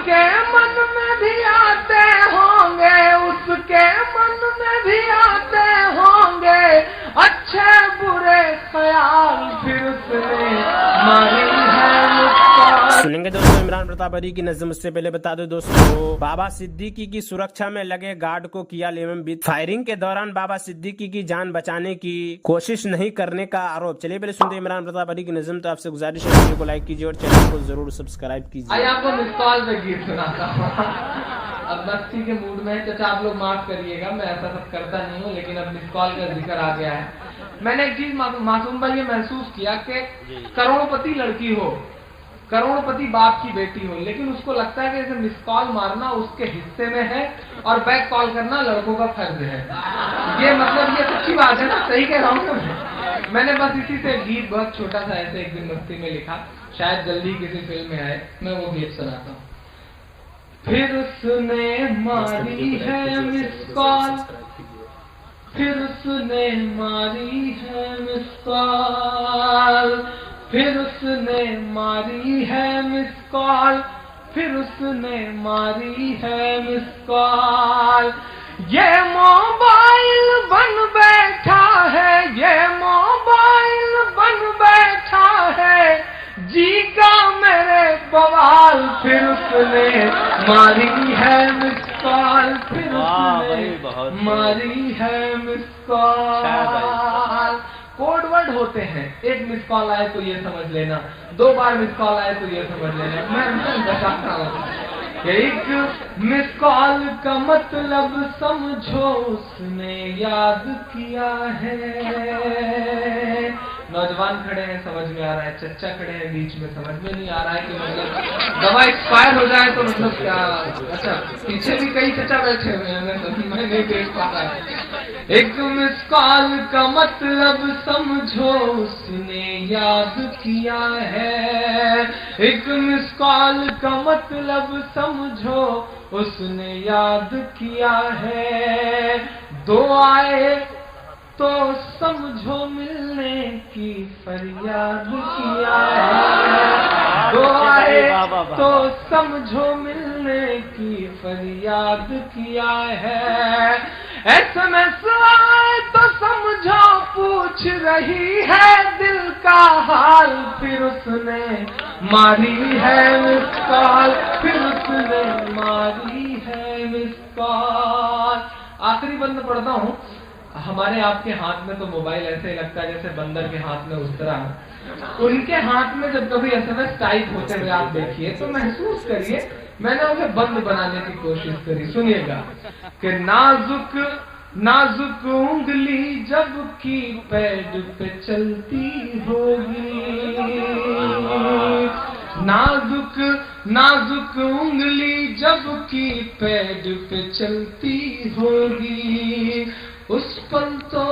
उसके मन में भी आते होंगे, उसके मन में भी आते होंगे अच्छे बुरे ख्याल, फिर उसने मारी है मुस्कान। सुनेंगे दोस्तों इमरान प्रताप अली की नज़म। उससे पहले बता दो दोस्तों, बाबा सिद्दीकी की सुरक्षा में लगे गार्ड को किया लेमनबीत। फायरिंग के दौरान बाबा सिद्दीकी की जान बचाने की कोशिश नहीं करने का आरोप। चलिए पहले सुनते इमरान प्रताप अली की नज़म। तो आपसे गुजारिश है वीडियो को लाइक कीजिए और चैनल को जरूर सब्सक्राइब कीजिए। आइए आपको मिस कॉल पे गीत सुनाता हूँ। अब मस्ती के मूड में चाचा आप लोग माफ करिएगा, मैं ऐसा सब करता नहीं हूँ, लेकिन अब मिस कॉल का जिक्र आ गया है। मैंने एक चीज मासूम भाई ये महसूस किया कि करोड़पति लड़की हो, करोड़पति बाप की बेटी हो, लेकिन उसको लगता है कि इसे मिस कॉल मारना उसके हिस्से में है और बैक कॉल करना लड़कों का फर्ज है। ये मतलब ये सच्ची बात है ना, सही कह रहा हूँ। मैंने बस इसी से गीत बहुत छोटा सा ऐसे एक दिन मस्ती में लिखा, शायद जल्दी किसी फिल्म में आए, मैं वो गीत सुनाता हूँ। फिर उसने मारी है मिस कॉल, फिर उसने मारी है मिस कॉल, फिर उसने मारी है मिस कॉल, फिर उसने मारी है मिस कॉल। ये मोबाइल बन बैठा है, ये मोबाइल बन बैठा है, जी का मेरे बवाल, फिर उसने मारी है मिस कॉल, फिर उसने मारी है मिस कॉल। कोड वर्ड होते हैं, एक मिस कॉल आए तो ये समझ लेना, 2 बार मिस कॉल आए तो ये समझ लेना, मैं बताता हूँ। एक मिस कॉल का मतलब समझो उसने याद किया है। नौजवान खड़े हैं समझ में आ रहा है, चच्चा खड़े हैं बीच में समझ में नहीं आ रहा है कि मतलब दवा एक्सपायर हो जाए तो मतलब क्या। अच्छा पीछे भी कई चच्चा बैठे हुए हैं, मैं नहीं देख पा रहा है। एक मिस कॉल का मतलब समझो उसने याद किया है, एक मिस कॉल का मतलब समझो उसने याद किया है। 2 आए तो समझो मिलने की फरियाद किया है, 2 आए तो समझो मिलने की फरियाद किया है। SMS आए तो समझो पूछ रही है दिल का हाल, फिर उसने मारी है मिस कॉल, फिर उसने मारी है मिस कॉल। आखिरी बंद पढ़ता हूँ। हमारे आपके हाथ में तो मोबाइल ऐसे लगता है जैसे बंदर के हाथ में उस तरह, उनके हाथ में जब कभी SMS टाइप होते हुए आप देखिए तो महसूस करिए, मैंने उसे बंद बनाने की कोशिश करी। सुनिएगा कि नाजुक नाजुक उंगली जब की पैड पे चलती होगी, नाजुक नाजुक उंगली जब की पैड पे चलती होगी, उस पल तो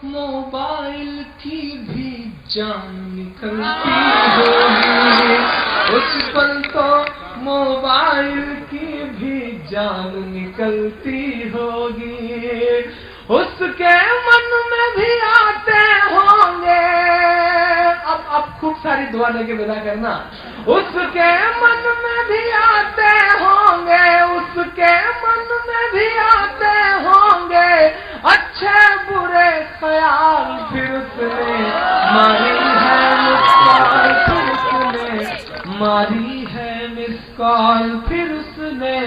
मोबाइल की भी जान निकलती होगी, उस पल तो मोबाइल की भी जान निकलती होगी। उसके मन में भी आते होंगे, अब खूब सारी दुआ लेके विदा करना। उसके मन में भी आते होंगे, उसके मन में भी आते होंगे अच्छे बुरे ख्याल, फिर उसने मारी है मिस कॉल, फिर उसने मारी है मिस कॉल, फिर उसने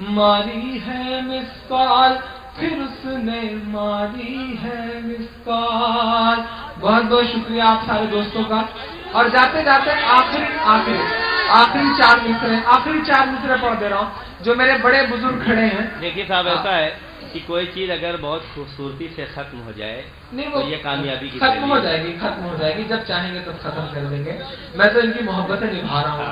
मारी है मिस कॉल, फिर उसने मारी है मिस कॉल। बहुत बहुत शुक्रिया आप सारे दोस्तों का। और जाते जाते आखिरी 4 मिसरे पढ़ दे रहा हूँ जो मेरे बड़े बुजुर्ग खड़े हैं। देखिए साहब ऐसा है कि कोई चीज अगर बहुत खूबसूरती से खत्म हो जाए नहीं तो ये कामयाबी की खत्म हो जाएगी, जब चाहेंगे तब खत्म कर देंगे। मैं तो इनकी मोहब्बतें निभा रहा हूँ।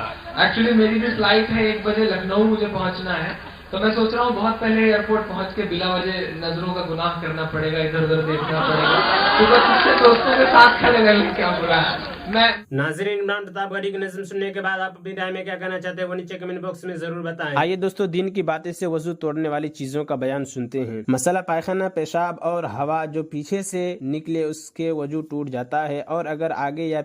एक्चुअली मेरी भी फ्लाइट है 1 बजे, लखनऊ मुझे पहुंचना है, तो मैं सोच रहा हूँ बहुत पहले एयरपोर्ट पहुंच के बिला वजह नजरों का गुनाह करना पड़ेगा, इधर उधर देखना पड़ेगा, तो बस उससे दोस्तों के साथ खड़े रहने क्या बुरा है। मैं नाज़रीन, इमरान प्रतापगढ़ी की नज़्म सुनने के बाद आप अपनी राय में क्या कहना चाहते हैं वो नीचे कमेंट बॉक्स में जरूर बताएं। आइए दोस्तों, दिन की बातें से वजू तोड़ने वाली चीजों का बयान सुनते हैं। मसला पायखाना, पेशाब और हवा जो पीछे से निकले उसके वजू टूट जाता है, और अगर आगे या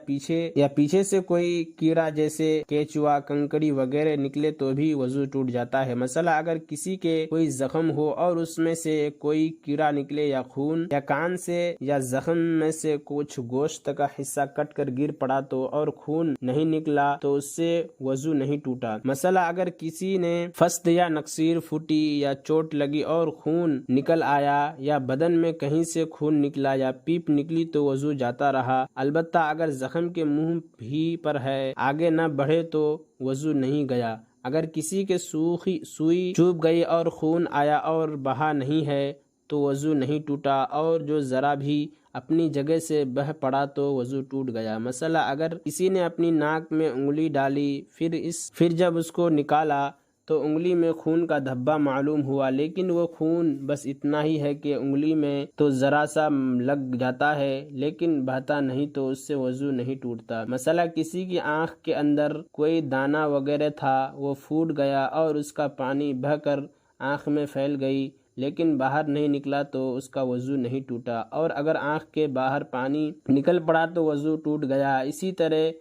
पीछे से कोई कीड़ा जैसे केचुआ, कंकड़ी वगैरह निकले तो भी वजू टूट जाता है। मसला अगर किसी के कोई जख्म हो और उसमें से कोई कीड़ा निकले, या खून, या कान से या जख्म में से कुछ गोश्त का हिस्सा कट कर गिर पड़ा तो और खून नहीं निकला तो उससे वजू नहीं टूटा। मसला अगर किसी ने फस्त या नक्सीर फूटी या चोट लगी और खून निकल आया, या बदन में कहीं से खून निकला या पीप निकली तो वजू जाता रहा। अलबत्ता अगर जख्म के मुंह भी पर है, आगे न बढ़े तो वजू नहीं गया। अगर किसी के सुई चुभ गई और खून आया और बहा नहीं है तो वजू नहीं टूटा, और जो जरा भी अपनी जगह से बह पड़ा तो वजू टूट गया। मसला अगर किसी ने अपनी नाक में उंगली डाली, फिर जब उसको निकाला तो उंगली में खून का धब्बा मालूम हुआ, लेकिन वो खून बस इतना ही है कि उंगली में तो जरा सा लग जाता है लेकिन बहता नहीं, तो उससे वजू नहीं टूटता। मसला किसी की आंख के अंदर कोई दाना वगैरह था, वो फूट गया और उसका पानी बहकर आंख में फैल गई लेकिन बाहर नहीं निकला तो उसका वजू नहीं टूटा, और अगर आंख के बाहर पानी निकल पड़ा तो वजू टूट गया। इसी तरह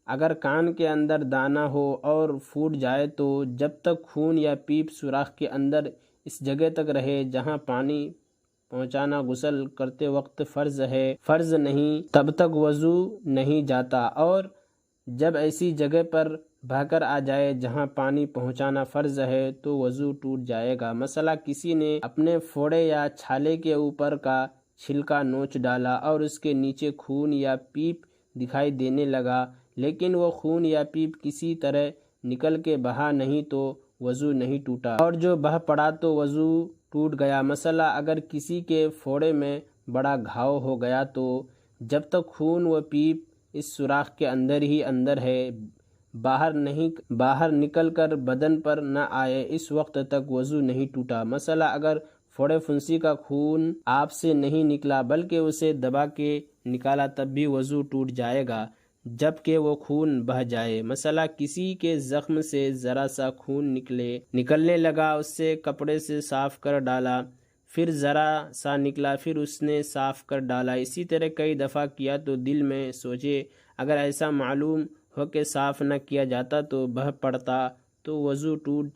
अगर कान के अंदर दाना हो और फूट जाए तो जब तक खून या पीप सुराख के अंदर इस जगह तक रहे जहां पानी पहुंचाना गुस्ल करते वक्त फर्ज नहीं, तब तक वजू नहीं जाता, और जब ऐसी जगह पर बहकर आ जाए जहां पानी पहुंचाना फर्ज है तो वजू टूट जाएगा। मसला किसी ने अपने फोड़े या छाले के ऊपर का छिलका नोच डाला और उसके नीचे खून या पीप दिखाई देने लगा, लेकिन वो खून या पीप किसी तरह निकल के बहा नहीं तो वजू नहीं टूटा, और जो बह पड़ा तो वजू टूट गया। मसला अगर किसी के फोड़े में बड़ा घाव हो गया तो जब तक खून व पीप इस सुराख के अंदर ही अंदर है, बाहर निकल कर बदन पर न आए, इस वक्त तक वजू नहीं टूटा। मसला अगर फोड़े फुंसी का खून आपसे नहीं निकला बल्कि उसे दबा के निकाला तब भी वजू टूट जाएगा जबकि वो खून बह जाए। मसला किसी के जख्म से जरा सा खून निकलने लगा, उससे कपड़े से साफ कर डाला, फिर जरा सा निकला, फिर उसने साफ कर डाला। इसी तरह कई दफ़ा किया तो दिल में सोचे अगर ऐसा मालूम हो के साफ न किया जाता तो बह पड़ता तो वजू टूट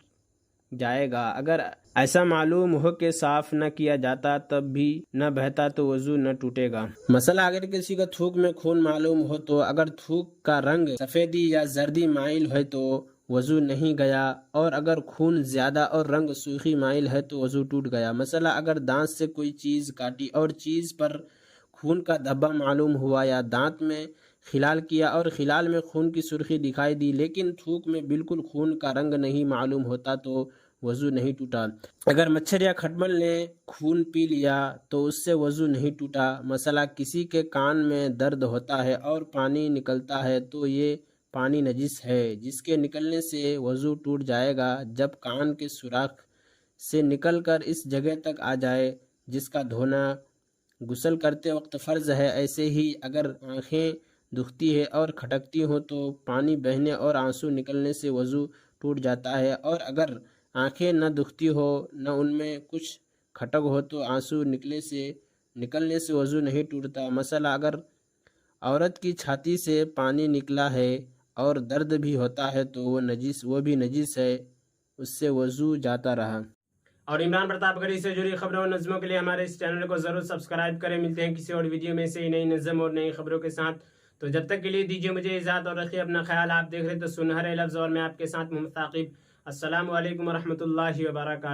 जाएगा, अगर ऐसा मालूम हो के साफ न किया जाता तब भी न बहता तो वजू न टूटेगा। मसला अगर किसी का थूक में खून मालूम हो तो अगर थूक का रंग सफेदी या जर्दी माइल है तो वजू नहीं गया, और अगर खून ज्यादा और रंग सूखी माइल है तो वजू टूट गया। मसला अगर दांत से कोई चीज काटी और चीज पर खून का धब्बा मालूम हुआ, या दांत में खिलाल किया और खिलाल में खून की सुर्खी दिखाई दी लेकिन थूक में बिल्कुल खून का रंग नहीं मालूम होता तो वजू नहीं टूटा। अगर मच्छर या खटमल ने खून पी लिया तो उससे वजू नहीं टूटा। मसला किसी के कान में दर्द होता है और पानी निकलता है तो ये पानी नजिस है जिसके निकलने से वजू टूट जाएगा जब कान के सुराख से निकलकर इस जगह तक आ जाए जिसका धोना गुस्ल करते वक्त फ़र्ज है। ऐसे ही अगर आँखें दुखती है और खटकती हो तो पानी बहने और आंसू निकलने से वज़ू टूट जाता है, और अगर आँखें न दुखती हो न उनमें कुछ खटक हो तो आंसू निकलने से वज़ू नहीं टूटता। मसला अगर औरत की छाती से पानी निकला है और दर्द भी होता है तो वो भी नजिस है, उससे वज़ू जाता रहा। और इमरान प्रतापगढ़ी से जुड़ी खबरों और नज़मों के लिए हमारे इस चैनल को ज़रूर सब्सक्राइब करें। मिलते हैं किसी और वीडियो में से नई नज़म और नई खबरों के साथ। तो जब तक के लिए दीजिए मुझे इजाज़त और रखिए अपना ख्याल। आप देख रहे तो सुनहरे लफ्ज़ और मैं आपके साथ मोहम्मद साकिब। अस्सलामु अलैकुम व रहमतुल्लाहि व बरकातुहू।